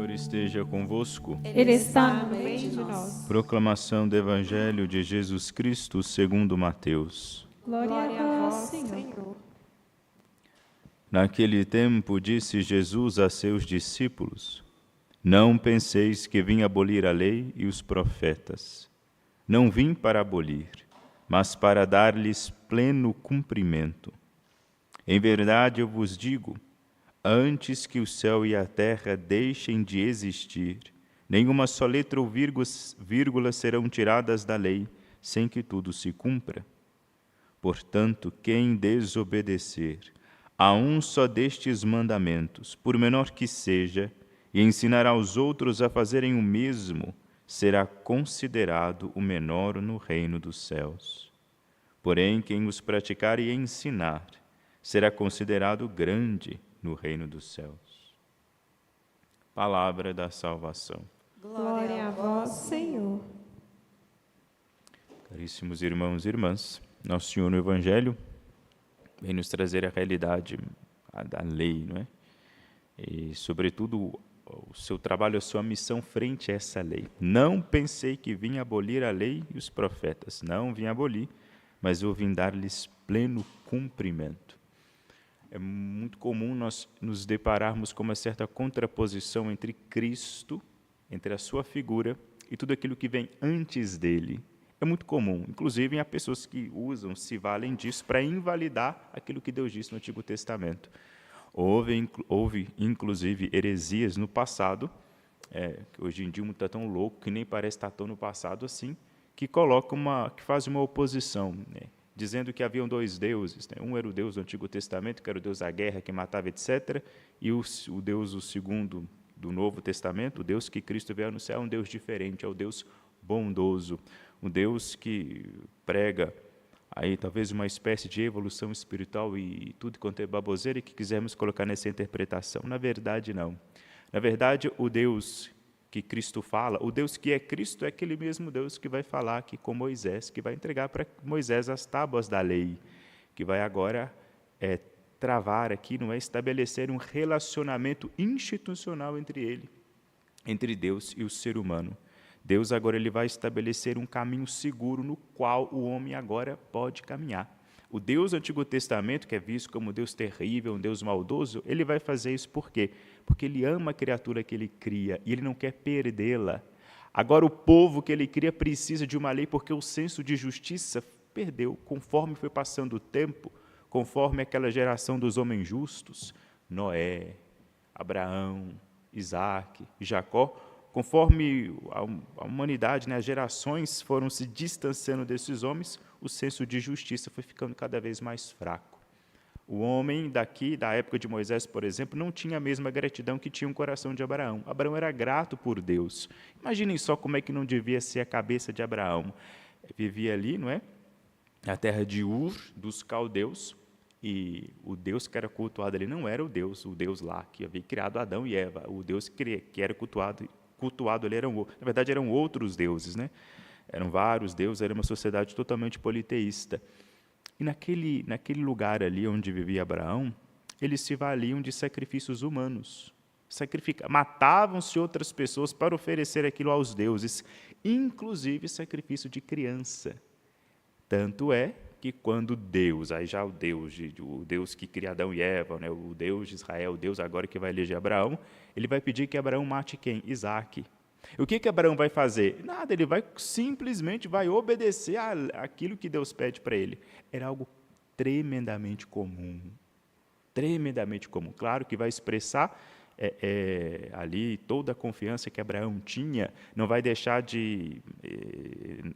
Senhor esteja convosco. Ele está no meio de nós. Proclamação do Evangelho de Jesus Cristo segundo Mateus. Glória a vós, Senhor. Naquele tempo disse Jesus a seus discípulos: Não penseis que vim abolir a lei e os profetas. Não vim para abolir, mas para dar-lhes pleno cumprimento. Em verdade eu vos digo, antes que o céu e a terra deixem de existir, nenhuma só letra ou vírgula serão tiradas da lei, sem que tudo se cumpra. Portanto, quem desobedecer a um só destes mandamentos, por menor que seja, e ensinar aos outros a fazerem o mesmo, será considerado o menor no reino dos céus. Porém, quem os praticar e ensinar, será considerado grande no reino dos céus. Palavra da salvação. Glória a vós, Senhor. Caríssimos irmãos e irmãs, Nosso Senhor no Evangelho vem nos trazer a realidade da lei, não é? E, sobretudo, o seu trabalho, a sua missão frente a essa lei. Não pensei que vim abolir a lei e os profetas. Não vim abolir, mas eu vim dar-lhes pleno cumprimento. É muito comum nós nos depararmos com uma certa contraposição entre Cristo, entre a sua figura e tudo aquilo que vem antes dele. É muito comum, inclusive há pessoas que se valem disso para invalidar aquilo que Deus disse no Antigo Testamento. Houve inclusive, heresias no passado, que hoje em dia mundo está tão louco que nem parece estar tão no passado assim, que faz uma oposição, né? Dizendo que haviam dois deuses, né? Um era o Deus do Antigo Testamento, que era o Deus da guerra, que matava, etc., e o Deus, o segundo, do Novo Testamento, o Deus que Cristo veio anunciar, é um Deus diferente, é o Deus bondoso, um Deus que prega aí talvez uma espécie de evolução espiritual e tudo quanto é baboseira que quisermos colocar nessa interpretação. Na verdade, não. Na verdade, o Deus que Cristo fala, o Deus que é Cristo é aquele mesmo Deus que vai falar aqui com Moisés, que vai entregar para Moisés as tábuas da lei, que vai agora travar aqui, não é, estabelecer um relacionamento institucional entre Deus e o ser humano. Deus agora ele vai estabelecer um caminho seguro no qual o homem agora pode caminhar. O Deus do Antigo Testamento, que é visto como um Deus terrível, um Deus maldoso, ele vai fazer isso por quê? Porque ele ama a criatura que ele cria e ele não quer perdê-la. Agora, o povo que ele cria precisa de uma lei porque o senso de justiça perdeu. Conforme foi passando o tempo, conforme aquela geração dos homens justos, Noé, Abraão, Isaac, Jacó, conforme a humanidade, né, as gerações foram se distanciando desses homens, o senso de justiça foi ficando cada vez mais fraco. O homem da época de Moisés, por exemplo, não tinha a mesma gratidão que tinha o coração de Abraão. Abraão era grato por Deus. Imaginem só como é que não devia ser a cabeça de Abraão. Vivia ali, não é? Na terra de Ur, dos caldeus, e o Deus que era cultuado ali não era o Deus lá que havia criado Adão e Eva. O Deus que era cultuado ali na verdade eram outros deuses, né? Eram vários deuses, era uma sociedade totalmente politeísta. E naquele lugar ali onde vivia Abraão, eles se valiam de sacrifícios humanos. Matavam-se outras pessoas para oferecer aquilo aos deuses, inclusive sacrifício de criança. Tanto é que quando Deus, aí já o Deus que cria Adão e Eva, né, o Deus de Israel, o Deus agora que vai eleger Abraão, ele vai pedir que Abraão mate quem? Isaac. O que Abraão vai fazer? Nada, ele simplesmente vai obedecer àquilo que Deus pede para ele. Era algo tremendamente comum. Tremendamente comum. Claro que vai expressar ali toda a confiança que Abraão tinha, não vai deixar de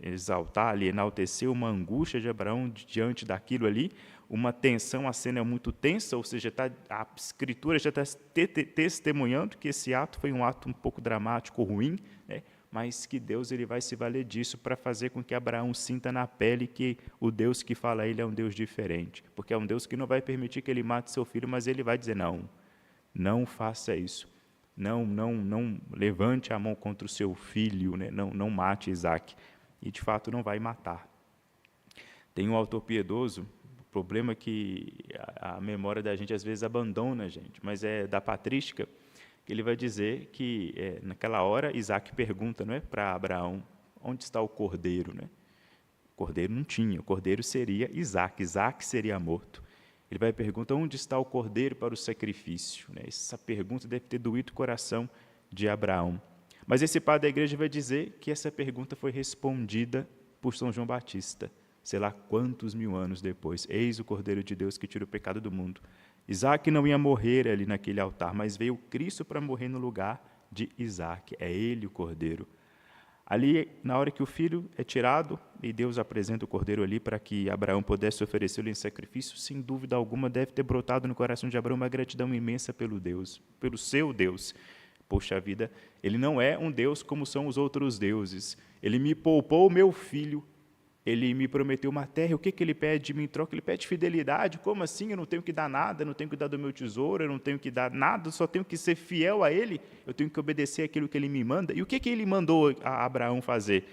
exaltar, ali, enaltecer uma angústia de Abraão diante daquilo ali, uma tensão, a cena é muito tensa, ou seja, a Escritura já está testemunhando que esse ato foi um ato um pouco dramático, ruim, né? Mas que Deus ele vai se valer disso para fazer com que Abraão sinta na pele que o Deus que fala a ele é um Deus diferente, porque é um Deus que não vai permitir que ele mate seu filho, mas ele vai dizer, não faça isso, não levante a mão contra o seu filho, né? não mate Isaac, e de fato não vai matar. Tem um autor piedoso, o problema é que a memória da gente às vezes abandona a gente, mas é da patrística, Ele vai dizer que, naquela hora, Isaac pergunta, não é, para Abraão, onde está o cordeiro? Né? O cordeiro não tinha, o cordeiro seria Isaac, Isaac seria morto. Ele vai perguntar, onde está o cordeiro para o sacrifício? Né? Essa pergunta deve ter doído o coração de Abraão. Mas esse padre da igreja vai dizer que essa pergunta foi respondida por São João Batista, sei lá quantos mil anos depois. Eis o Cordeiro de Deus que tira o pecado do mundo. Isaac não ia morrer ali naquele altar, mas veio Cristo para morrer no lugar de Isaac. É ele o Cordeiro. Ali, na hora que o filho é tirado, e Deus apresenta o cordeiro ali para que Abraão pudesse oferecê-lo em sacrifício, sem dúvida alguma deve ter brotado no coração de Abraão uma gratidão imensa pelo Deus, pelo seu Deus. Poxa vida, ele não é um Deus como são os outros deuses. Ele me poupou o meu filho, ele me prometeu uma terra, o que ele pede de mim em troca? Ele pede fidelidade. Como assim? Eu não tenho que dar nada, eu não tenho que dar do meu tesouro, eu não tenho que dar nada, eu só tenho que ser fiel a ele, eu tenho que obedecer aquilo que ele me manda. E o que ele mandou a Abraão fazer?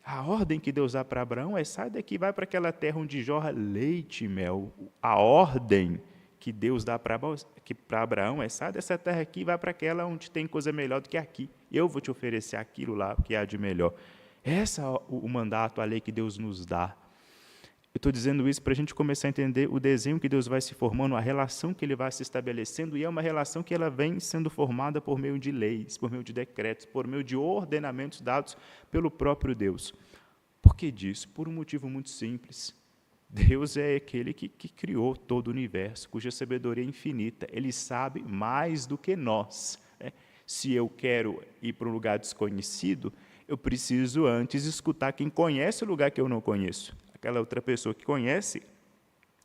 A ordem que Deus dá para Abraão é: sai daqui, vai para aquela terra onde jorra leite e mel. A ordem que Deus dá para Abraão é: sai dessa terra aqui, vai para aquela onde tem coisa melhor do que aqui. Eu vou te oferecer aquilo lá que há de melhor. Esse é o mandato, a lei que Deus nos dá. Eu estou dizendo isso para a gente começar a entender o desenho que Deus vai se formando, a relação que Ele vai se estabelecendo, e é uma relação que ela vem sendo formada por meio de leis, por meio de decretos, por meio de ordenamentos dados pelo próprio Deus. Por que disso? Por um motivo muito simples. Deus é aquele que criou todo o universo, cuja sabedoria é infinita. Ele sabe mais do que nós. Né? Se eu quero ir para um lugar desconhecido, eu preciso antes escutar quem conhece o lugar que eu não conheço. Aquela outra pessoa que conhece,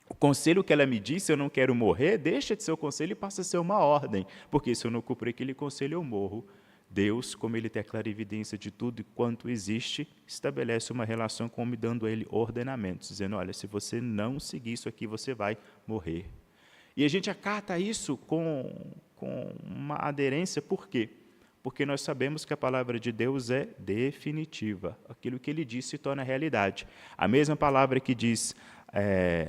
o conselho que ela me disse, eu não quero morrer, deixa de ser o conselho e passa a ser uma ordem, porque se eu não cumprir aquele conselho, eu morro. Deus, como Ele tem a clarividência de tudo e quanto existe, estabelece uma relação com o homem, dando a ele ordenamentos, dizendo: olha, se você não seguir isso aqui, você vai morrer. E a gente acata isso com uma aderência, por quê? Porque nós sabemos que a palavra de Deus é definitiva. Aquilo que Ele diz se torna realidade. A mesma palavra que diz: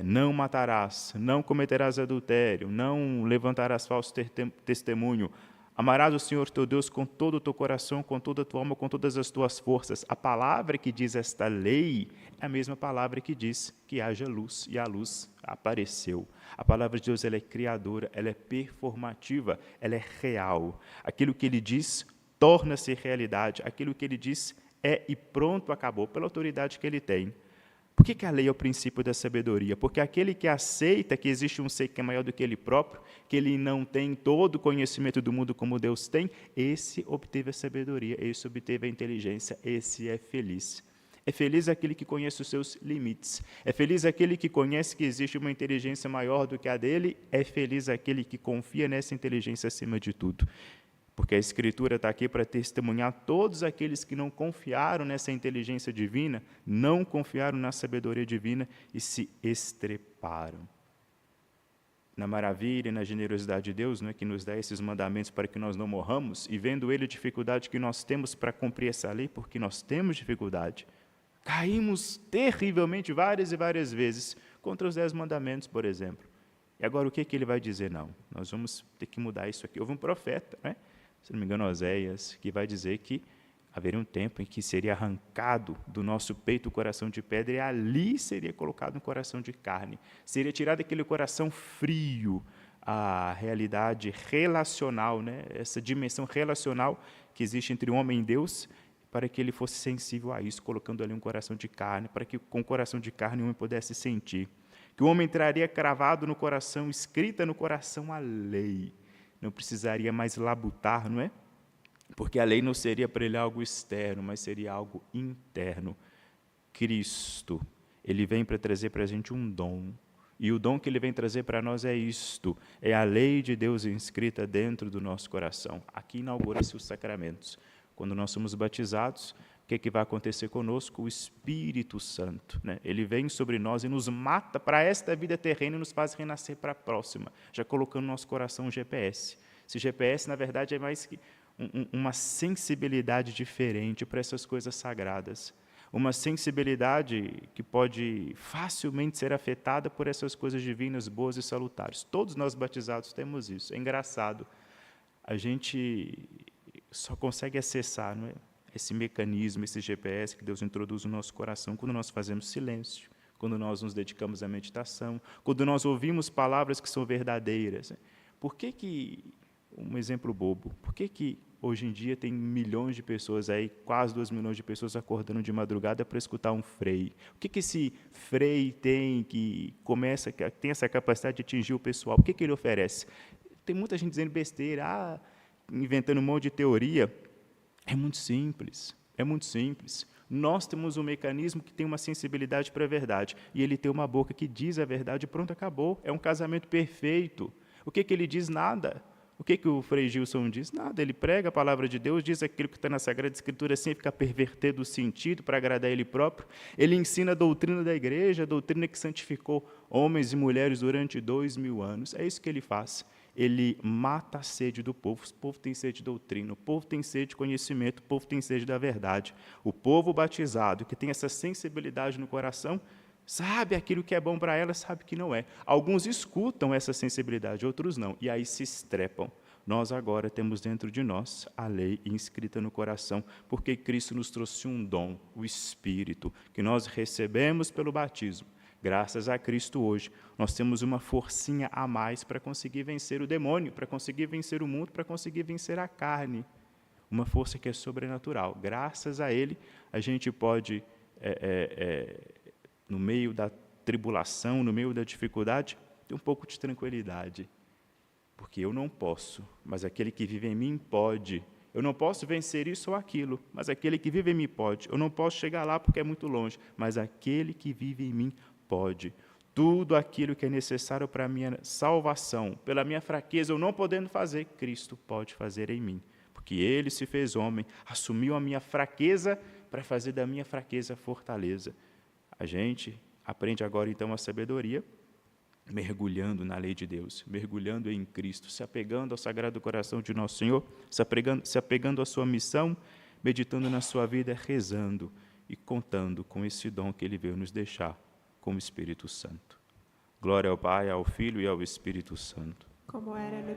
não matarás, não cometerás adultério, não levantarás falso testemunho, amarás o Senhor teu Deus com todo o teu coração, com toda a tua alma, com todas as tuas forças. A palavra que diz esta lei é a mesma palavra que diz que haja luz, e a luz apareceu. A palavra de Deus, ela é criadora, ela é performativa, ela é real. Aquilo que Ele diz torna-se realidade, aquilo que Ele diz é e pronto, acabou, pela autoridade que Ele tem. Por que a lei é o princípio da sabedoria? Porque aquele que aceita que existe um ser que é maior do que ele próprio, que ele não tem todo o conhecimento do mundo como Deus tem, esse obteve a sabedoria, esse obteve a inteligência, esse é feliz. É feliz aquele que conhece os seus limites. É feliz aquele que conhece que existe uma inteligência maior do que a dele. É feliz aquele que confia nessa inteligência acima de tudo. Porque a Escritura está aqui para testemunhar todos aqueles que não confiaram nessa inteligência divina, não confiaram na sabedoria divina e se estreparam. Na maravilha e na generosidade de Deus, que nos dá esses mandamentos para que nós não morramos, e vendo Ele a dificuldade que nós temos para cumprir essa lei, porque nós temos dificuldade, caímos terrivelmente várias e várias vezes contra os 10 mandamentos, por exemplo. E agora o que Ele vai dizer? Não, nós vamos ter que mudar isso aqui. Houve um profeta, se não me engano, Oséias, que vai dizer que haveria um tempo em que seria arrancado do nosso peito o coração de pedra e ali seria colocado um coração de carne. Seria tirado aquele coração frio, a realidade relacional, essa dimensão relacional que existe entre o homem e Deus, para que ele fosse sensível a isso, colocando ali um coração de carne, para que com o coração de carne o homem pudesse sentir. Que o homem entraria cravado no coração, escrita no coração a lei. Não precisaria mais labutar, Porque a lei não seria para ele algo externo, mas seria algo interno. Cristo, Ele vem para trazer para a gente um dom. E o dom que Ele vem trazer para nós é isto, é a lei de Deus inscrita dentro do nosso coração. Aqui inaugura-se os sacramentos. Quando nós somos batizados, o que vai acontecer conosco? O Espírito Santo. Ele vem sobre nós e nos mata para esta vida terrena e nos faz renascer para a próxima, já colocando no nosso coração um GPS. Esse GPS, na verdade, é mais que uma sensibilidade diferente para essas coisas sagradas. Uma sensibilidade que pode facilmente ser afetada por essas coisas divinas, boas e salutares. Todos nós batizados temos isso. É engraçado. a gente só consegue acessar, não é, esse mecanismo, esse GPS que Deus introduz no nosso coração quando nós fazemos silêncio, quando nós nos dedicamos à meditação, quando nós ouvimos palavras que são verdadeiras. Por que, um exemplo bobo, por que hoje em dia tem milhões de pessoas aí, quase 2 milhões de pessoas acordando de madrugada para escutar um Frei? O que esse Frei tem que tem essa capacidade de atingir o pessoal? O que ele oferece? Tem muita gente dizendo besteira, inventando um monte de teoria. É muito simples, é muito simples. Nós temos um mecanismo que tem uma sensibilidade para a verdade, e ele tem uma boca que diz a verdade, pronto, acabou. É um casamento perfeito. O que ele diz? Nada. O que o Frei Gilson diz? Nada. Ele prega a palavra de Deus, diz aquilo que está na Sagrada Escritura sem ficar pervertendo o sentido para agradar ele próprio. Ele ensina a doutrina da igreja, a doutrina que santificou homens e mulheres durante 2000 anos. É isso que ele faz. Ele mata a sede do povo. O povo tem sede de doutrina, o povo tem sede de conhecimento, o povo tem sede da verdade. O povo batizado, que tem essa sensibilidade no coração, sabe aquilo que é bom para ela, sabe que não é. Alguns escutam essa sensibilidade, outros não, e aí se estrepam. Nós agora temos dentro de nós a lei inscrita no coração, porque Cristo nos trouxe um dom, o Espírito, que nós recebemos pelo batismo. Graças a Cristo hoje, nós temos uma forcinha a mais para conseguir vencer o demônio, para conseguir vencer o mundo, para conseguir vencer a carne. Uma força que é sobrenatural. Graças a Ele, a gente pode, no meio da tribulação, no meio da dificuldade, ter um pouco de tranquilidade. Porque eu não posso, mas aquele que vive em mim pode. Eu não posso vencer isso ou aquilo, mas aquele que vive em mim pode. Eu não posso chegar lá porque é muito longe, mas aquele que vive em mim pode. Tudo aquilo que é necessário para a minha salvação, pela minha fraqueza, eu não podendo fazer, Cristo pode fazer em mim. Porque Ele se fez homem, assumiu a minha fraqueza para fazer da minha fraqueza fortaleza. A gente aprende agora, então, a sabedoria, mergulhando na lei de Deus, mergulhando em Cristo, se apegando ao Sagrado Coração de Nosso Senhor, se apegando à sua missão, meditando na sua vida, rezando e contando com esse dom que Ele veio nos deixar, como Espírito Santo. Glória ao Pai, ao Filho e ao Espírito Santo. Como era no